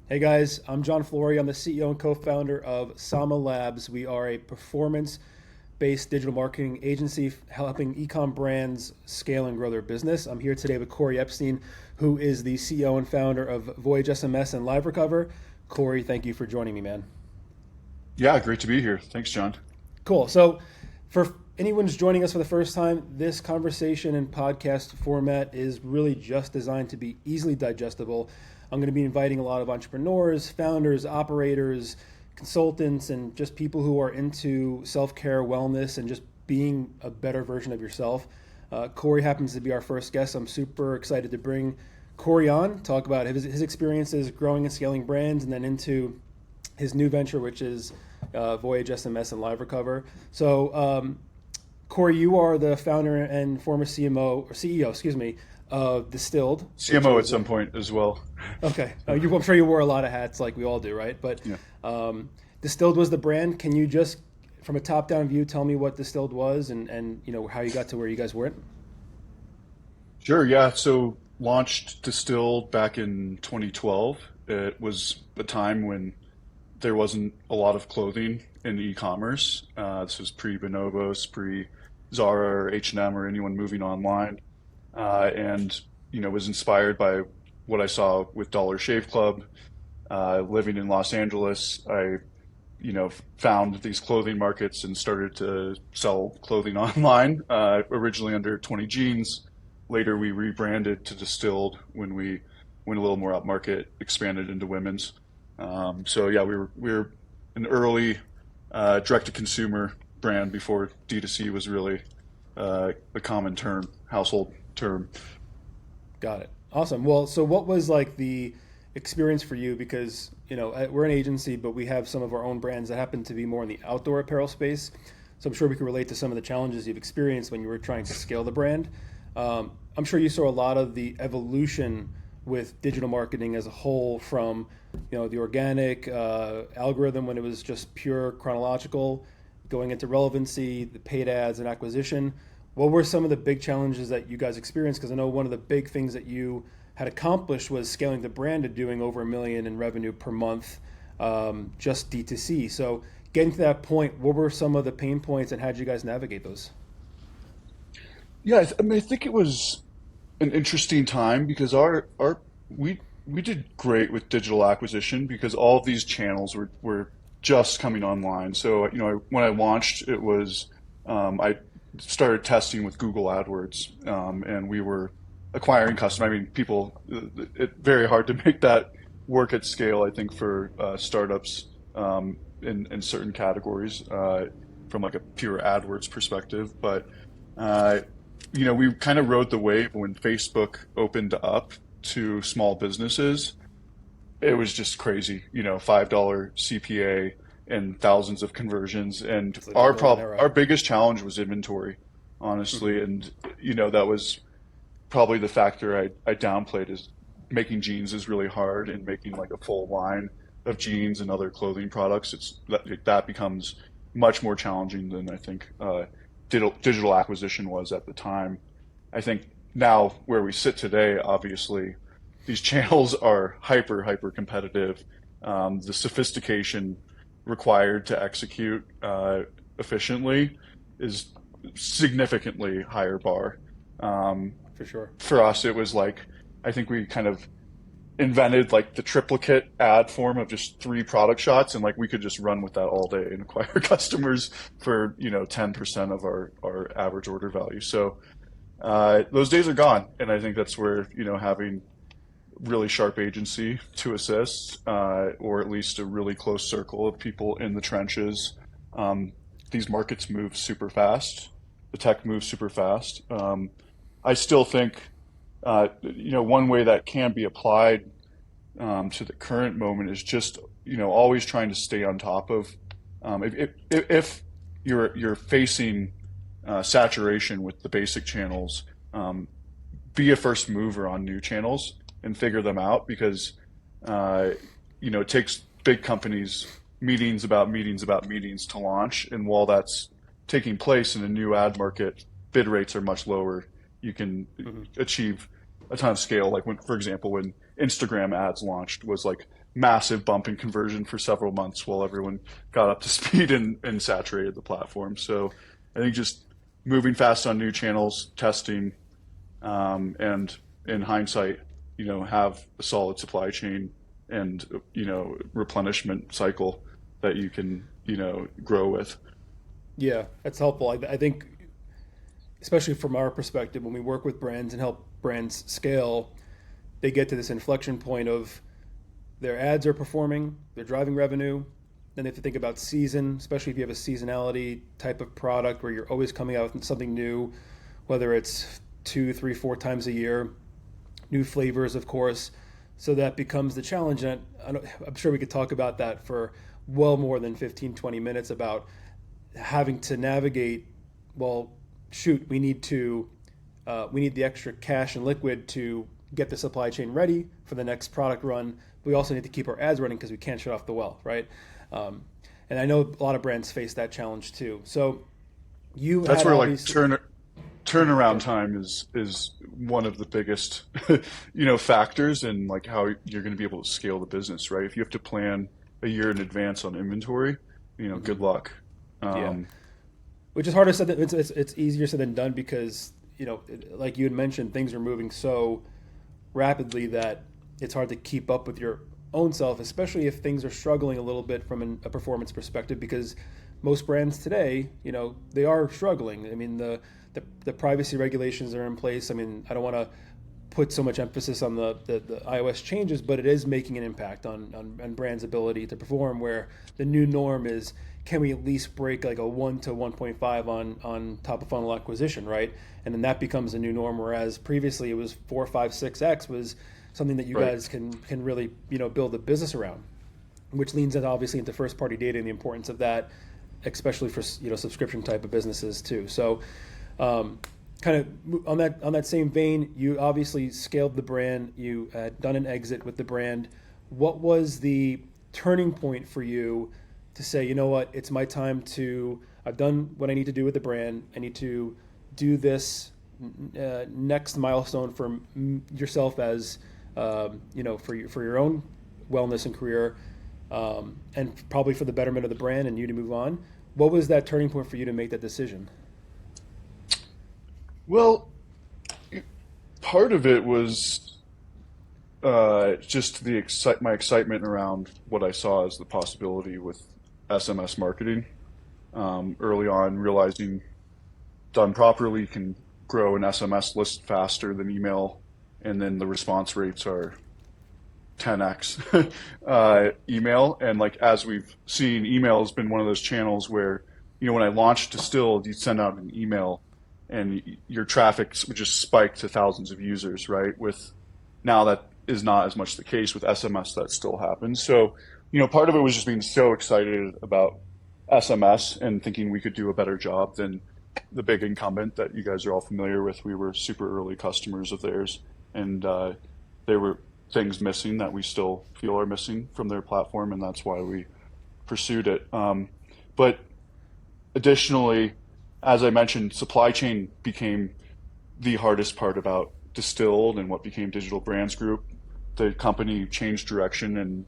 Hey guys, I'm John Florey. I'm the CEO and co-founder of Sama Labs. We are a performance-based digital marketing agency helping e-com brands scale and grow their business. I'm here today with Corey Epstein, who is the CEO and founder of VoyageSMS and LiveRecover. Corey, thank you for joining me, man. Yeah, great to be here. Thanks, John. Cool. So, for anyone who's joining us for the first time, this conversation and podcast format is really just designed to be easily digestible. I'm going to be inviting a lot of entrepreneurs, founders, operators, consultants, and just people who are into self care, wellness, and just being a better version of yourself. Corey happens to be our first guest. I'm super excited to bring Corey on, talk about his experiences growing and scaling brands, and then into his new venture, which is Voyage SMS and LiveRecover. So, Corey, you are the founder and former CMO or CEO, excuse me, of Distilled, which CMO at is some point as well. okay. I'm sure you wore a lot of hats like we all do, right? But Yeah. Distilled was the brand. Can you just, from a top-down view, tell me what Distilled was and how you got to where you guys were? Sure, yeah. So launched Distilled back in 2012. It was a time when there wasn't a lot of clothing in e-commerce. This was pre-Bonobos, pre-Zara or H&M or anyone moving online. And, was inspired by what I saw with Dollar Shave Club. Living in Los Angeles, I found these clothing markets and started to sell clothing online, originally under 20 Jeans. Later, we rebranded to Distilled when we went a little more upmarket, expanded into women's. So yeah, we were an early direct-to-consumer brand before D2C was really a common term, household term. Got it. Awesome. Well, so what was like the experience for you? Because, we're an agency, but we have some of our own brands that happen to be more in the outdoor apparel space. So I'm sure we can relate to some of the challenges you've experienced when you were trying to scale the brand. I'm sure you saw a lot of the evolution with digital marketing as a whole from, the organic algorithm when it was just pure chronological, going into relevancy, the paid ads and acquisition. What were some of the big challenges that you guys experienced? Because I know one of the big things that you had accomplished was scaling the brand to doing over a million in revenue per month, just D2C. So getting to that point, what were some of the pain points and how did you guys navigate those? Yeah, I think it was an interesting time because we did great with digital acquisition because all of these channels were just coming online. So, when I launched, it was I started testing with Google AdWords, and we were acquiring customers. I mean, it's very hard to make that work at scale, I think, for startups in certain categories from like a pure AdWords perspective. But we kind of rode the wave when Facebook opened up to small businesses. It was just crazy, $5 CPA and thousands of conversions. And It's like a golden era. our biggest challenge was inventory, honestly. And that was probably the factor I downplayed is making jeans is really hard and making like a full line of jeans and other clothing products. That becomes much more challenging than I think digital acquisition was at the time. I think now where we sit today, obviously, these channels are hyper competitive. The sophistication required to execute efficiently is significantly higher bar. For sure. For us, it was like, I think we kind of invented like the triplicate ad form of just three product shots, and like we could just run with that all day and acquire customers for 10% of our average order value. So those days are gone, and I think that's where having really sharp agency to assist, or at least a really close circle of people in the trenches. These markets move super fast. The tech moves super fast. I still think, one way that can be applied to the current moment is just, always trying to stay on top of. If you're facing saturation with the basic channels, be a first mover on new channels and figure them out because, it takes big companies meetings about meetings to launch. And while that's taking place in a new ad market, bid rates are much lower. You can Hmm. achieve a ton of scale. Like for example, when Instagram ads launched was like massive bump in conversion for several months while everyone got up to speed and saturated the platform. So I think just moving fast on new channels, testing, and in hindsight, have a solid supply chain and, replenishment cycle that you can, grow with. Yeah, that's helpful. I think, especially from our perspective, when we work with brands and help brands scale, they get to this inflection point of their ads are performing, they're driving revenue. Then they have to think about season, especially if you have a seasonality type of product where you're always coming out with something new, whether it's 2, 3, 4 times a year, new flavors, of course. So that becomes the challenge. And I'm sure we could talk about that for well more than 15, 20 minutes about having to navigate, well, shoot, we need the extra cash and liquid to get the supply chain ready for the next product run. We also need to keep our ads running because we can't shut off the well, right? And I know a lot of brands face that challenge too. So That's where like turnaround time is one of the biggest factors in like how you're going to be able to scale the business, right? If you have to plan a year in advance on inventory, good luck. Yeah, which is harder said than it's easier said than done because like you had mentioned, things are moving so rapidly that it's hard to keep up with your own self, especially if things are struggling a little bit from a performance perspective. Because most brands today, they are struggling. I mean, the privacy regulations are in place. I mean, I don't want to put so much emphasis on the iOS changes, but it is making an impact on brands' ability to perform. Where the new norm is, can we at least break like a 1 to 1.5 on top of funnel acquisition, right? And then that becomes a new norm. Whereas previously it was 4, 5, 6x was something that you Right. guys can really build a business around, which leans in obviously into first party data and the importance of that, especially for subscription type of businesses too. So kind of on that same vein, you obviously scaled the brand. You had done an exit with the brand. What was the turning point for you to say, you know what, it's my time to, I've done what I need to do with the brand. I need to do this next milestone for yourself as, for your own wellness and career, and probably for the betterment of the brand and you to move on. What was that turning point for you to make that decision? Well, part of it was just my excitement around what I saw as the possibility with SMS marketing. Early on, realizing done properly can grow an SMS list faster than email, and then the response rates are 10x email. And like as we've seen, email has been one of those channels where when I launched Distilled, you'd send out an email and your traffic would just spike to thousands of users, right? With now that is not as much the case with SMS. That still happens. So part of it was just being so excited about SMS and thinking we could do a better job than the big incumbent that you guys are all familiar with. We were super early customers of theirs, and there were things missing that we still feel are missing from their platform, and that's why we pursued it. But additionally, as I mentioned, supply chain became the hardest part about Distilled and what became Digital Brands Group. The company changed direction and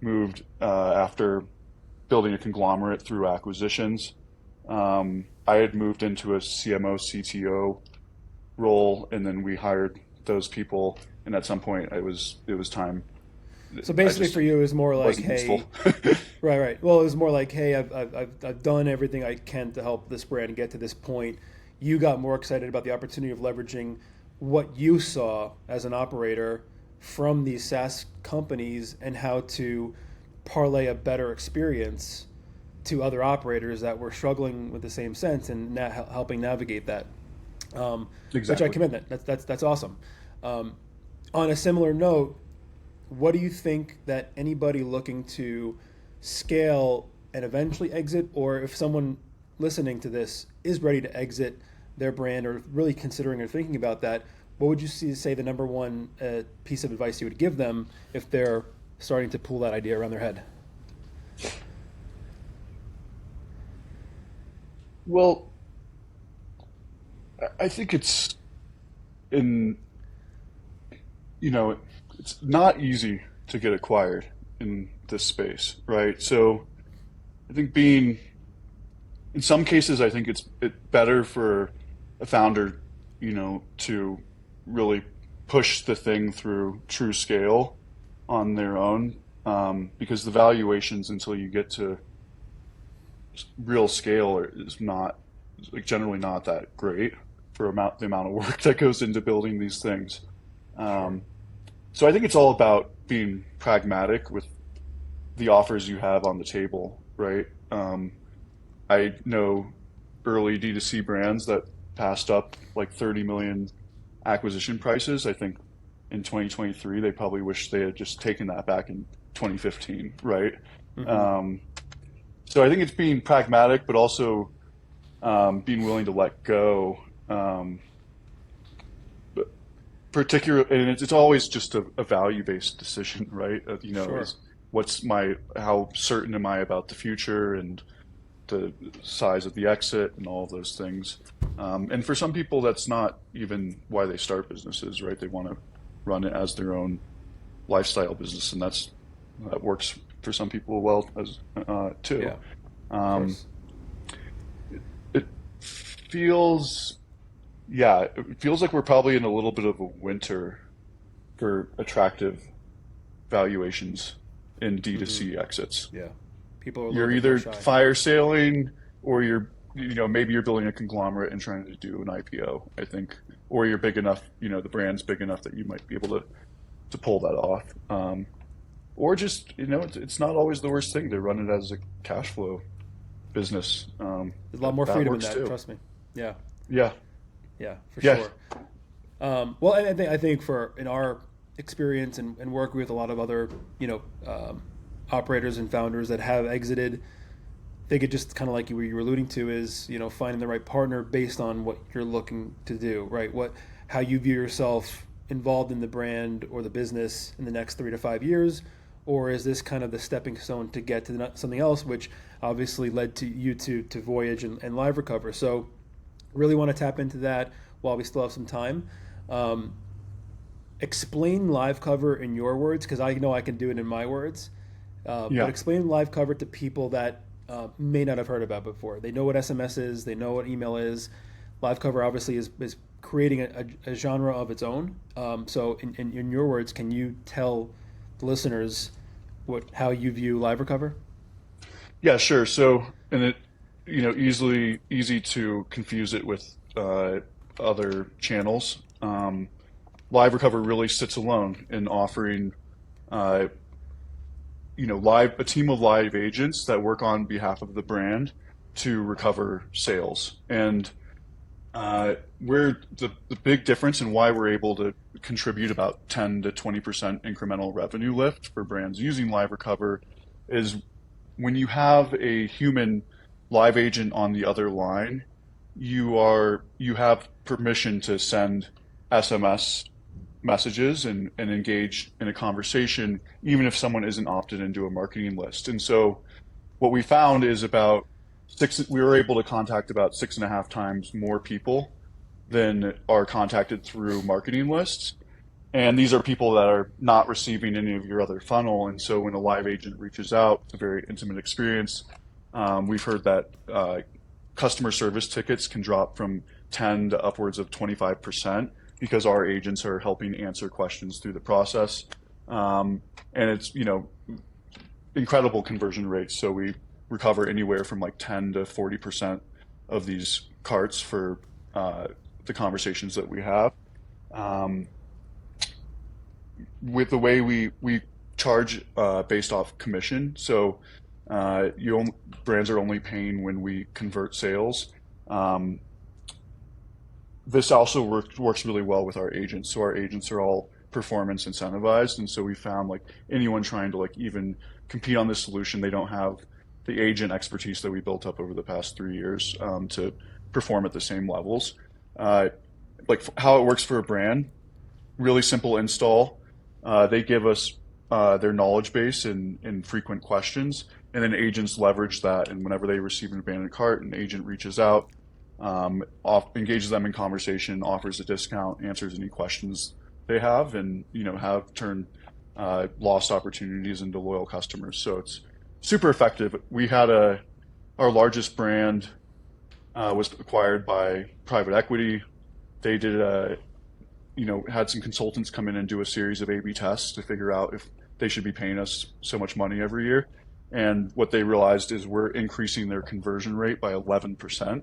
moved after building a conglomerate through acquisitions. I had moved into a CMO, CTO role, and then we hired those people. And at some point, it was time. So basically, for you, it was more like, hey, useful. right. Well, it was more like, hey, I've done everything I can to help this brand get to this point. You got more excited about the opportunity of leveraging what you saw as an operator from these SaaS companies and how to parlay a better experience to other operators that were struggling with the same sense and helping navigate that. Which I Exactly. commend that. That's awesome. On a similar note, what do you think that anybody looking to scale and eventually exit, or if someone listening to this is ready to exit their brand or really considering or thinking about that, what would you say the number one piece of advice you would give them if they're starting to pull that idea around their head? Well, I think it's in, you know, it's not easy to get acquired in this space, right? So I think in some cases, I think it's better for a founder, to really push the thing through true scale on their own, because the valuations until you get to real scale is not, like, generally not that great for the amount of work that goes into building these things. Sure. Um, so I think it's all about being pragmatic with the offers you have on the table, right? I know early D2C brands that passed up like 30 million acquisition prices. I think in 2023, they probably wish they had just taken that back in 2015, right? Hmm. Um, so I think it's being pragmatic, but also being willing to let go. But and it's always just a value-based decision, right? Sure. Is how certain am I about the future and the size of the exit and all of those things. And for some people, that's not even why they start businesses, right? They want to run it as their own lifestyle business, and that works for some people well as too. Yeah, of Um, course. it feels, yeah, it feels like we're probably in a little bit of a winter for attractive valuations in Hmm. D2C exits. Yeah. People are a little You're bit more either shy. fire sailing, or maybe you're building a conglomerate and trying to do an IPO, I think, or you're big enough, the brand's big enough that you might be able to pull that off. Or just, it's not always the worst thing to run it as a cash flow business. There's a lot more That freedom in works that. too. Trust me. Yeah. Yeah. Yeah, for Yeah. sure. Well, I think for in our experience and working with a lot of other operators and founders that have exited, I think it just kind of like you were alluding to is finding the right partner based on what you're looking to do, right? How you view yourself involved in the brand or the business in the next 3 to 5 years, or is this kind of the stepping stone to get to something else, which obviously led to you to Voyage and LiveRecover. So really want to tap into that while we still have some time. Um, Explain live cover in your words, because I know I can do it in my words. But Yeah. explain live cover to people that may not have heard about before. They know what SMS is, they know what email is. Live cover obviously is creating a genre of its own. So in your words, can you tell the listeners how you view live recover? Yeah, sure. So, and easy to confuse it with other channels. LiveRecover really sits alone in offering, uh, a team of live agents that work on behalf of the brand to recover sales. And we're the big difference in why we're able to contribute about 10 to 20% incremental revenue lift for brands using LiveRecover is when you have a human live agent on the other line, you have permission to send SMS messages and engage in a conversation, even if someone isn't opted into a marketing list. And so what we found is we were able to contact about 6.5 times more people than are contacted through marketing lists. And these are people that are not receiving any of your other funnel. And so when a live agent reaches out, it's a very intimate experience. We've heard that customer service tickets can drop from 10 to upwards of 25% because our agents are helping answer questions through the process. And it's, incredible conversion rates. So we recover anywhere from like 10 to 40% of these carts for the conversations that we have. Um, with the way we charge based off commission. So brands are only paying when we convert sales. Um, this also works really well with our agents. So our agents are all performance incentivized, and so we found like anyone trying to like even compete on this solution, they don't have the agent expertise that we built up over the past 3 years to perform at the same levels. Uh, how it works for a brand, really simple install. They give us their knowledge base and frequent questions, and then agents leverage that. And whenever they receive an abandoned cart, an agent reaches out, engages them in conversation, offers a discount, answers any questions they have, and have turned lost opportunities into loyal customers. So it's super effective. We had our largest brand was acquired by private equity. They did had some consultants come in and do a series of A/B tests to figure out if they should be paying us so much money every year. And what they realized is we're increasing their conversion rate by 11%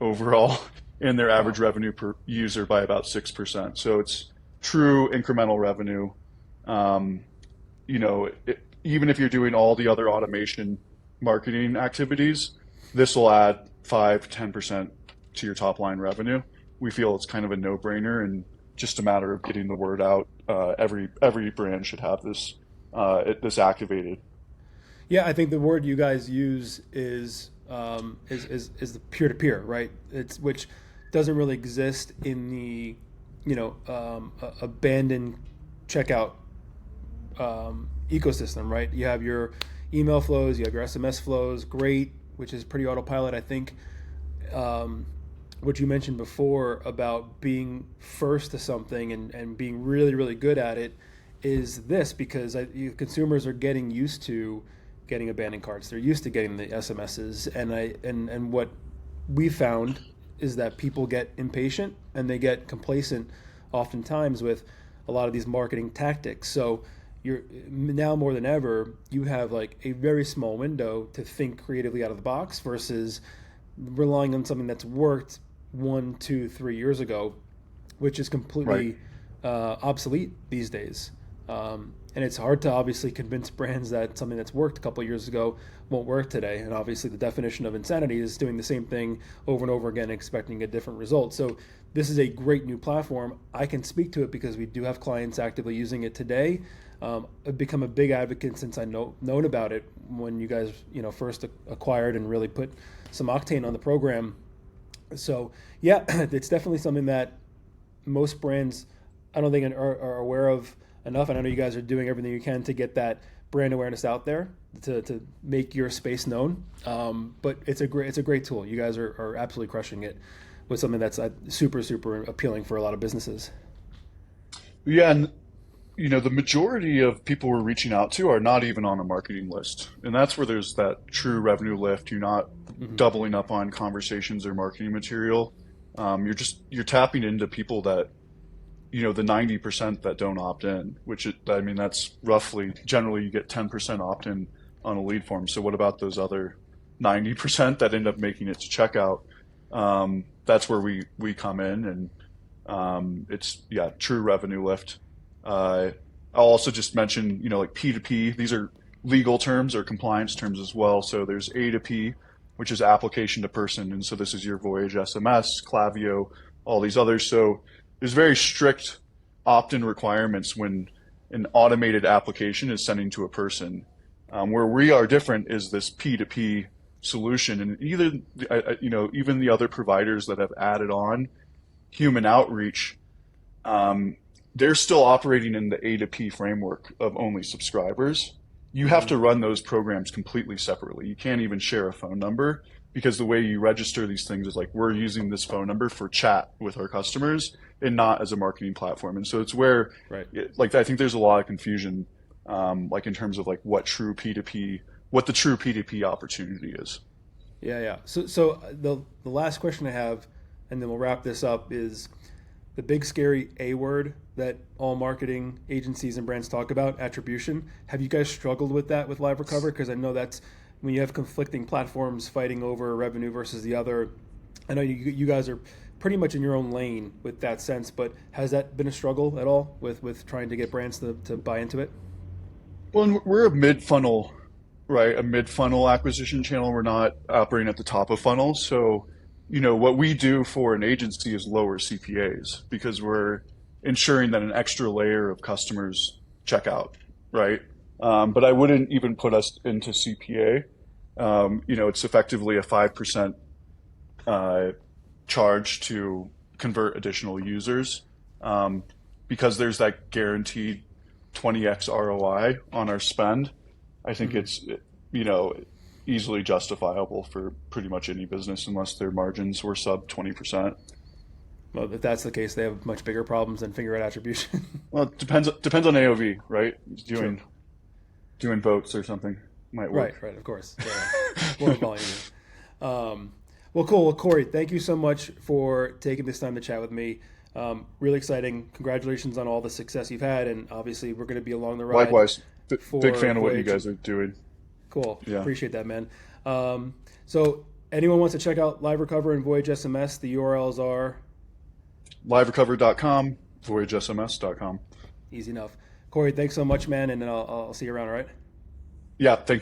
overall, and their average revenue per user by about 6%. So it's true incremental revenue. Even if you're doing all the other automation marketing activities, this will add 5-10% to your top line revenue. We feel it's kind of a no-brainer and just a matter of getting the word out. Every brand should have this activated. Yeah, I think the word you guys use is the peer-to-peer, right? Which doesn't really exist in the abandoned checkout ecosystem, right? You have your email flows, you have your SMS flows, great, which is pretty autopilot. I think what you mentioned before about being first to something and being really, really good at it is this, because consumers are getting used to getting abandoned carts. They're used to getting the SMSs, and what we found is that people get impatient and they get complacent oftentimes with a lot of these marketing tactics. So you're now more than ever, you have like a very small window to think creatively out of the box versus relying on something that's worked 1, 2, 3 years ago, which is completely obsolete these days. And it's hard to obviously convince brands that something that's worked a couple of years ago won't work today. And obviously the definition of insanity is doing the same thing over and over again, expecting a different result. So this is a great new platform. I can speak to it because we do have clients actively using it today. I've become a big advocate since I known about it when you guys first acquired and really put some octane on the program. So yeah, it's definitely something that most brands I don't think are aware of enough. And I know you guys are doing everything you can to get that brand awareness out there to make your space known. But it's a great tool. You guys are absolutely crushing it with something that's super, super appealing for a lot of businesses. Yeah, and the majority of people we're reaching out to are not even on a marketing list, and that's where there's that true revenue lift. You're not doubling up on conversations or marketing material. You're tapping into people that the 90% that don't opt in, that's roughly, generally you get 10% opt in on a lead form. So what about those other 90% that end up making it to checkout? That's where we come in, and it's true revenue lift. I'll also just mention, like P2P, these are legal terms or compliance terms as well. So there's A to P, which is application to person. And so this is your VoyageSMS, Klaviyo, all these others. So there's very strict opt-in requirements when an automated application is sending to a person. Where we are different is this P2P solution. And even the other providers that have added on human outreach, they're still operating in the A to P framework of only subscribers. You have to run those programs completely separately. You can't even share a phone number because the way you register these things is like, we're using this phone number for chat with our customers and not as a marketing platform. And so it's where, I think there's a lot of confusion, in terms of like what the true P2P opportunity is. Yeah. So the last question I have, and then we'll wrap this up, is the big scary A word that all marketing agencies and brands talk about, attribution. Have you guys struggled with that with LiveRecover? Because I know that's when you have conflicting platforms fighting over revenue versus the other. I know you guys are pretty much in your own lane with that sense, but has that been a struggle at all with trying to get brands to buy into it? Well, we're a mid-funnel, right? A mid-funnel acquisition channel. We're not operating at the top of funnel. So, what we do for an agency is lower CPAs because we're ensuring that an extra layer of customers check out, right? But I wouldn't even put us into CPA. It's effectively a 5% charge to convert additional users because there's that guaranteed 20x ROI on our spend. I think it's, easily justifiable for pretty much any business unless their margins were sub 20%. Well, if that's the case, they have much bigger problems than figure out attribution. Well, it depends on AOV, right? Doing True. doing boats or something might Right, work. right, of course. Yeah. More volume. Well, cool. Well, Corey, thank you so much for taking this time to chat with me. Really exciting. Congratulations on all the success you've had, and obviously we're going to be along the ride. Likewise, For big fan of what you Voyage. guys are doing. Cool. Yeah. Appreciate that, man. So anyone wants to check out LiveRecover and Voyage SMS, the URLs are LiveRecover.com, VoyageSMS.com. easy enough. Corey, thanks so much, man, and then I'll see you around, all right? Yeah, thank you.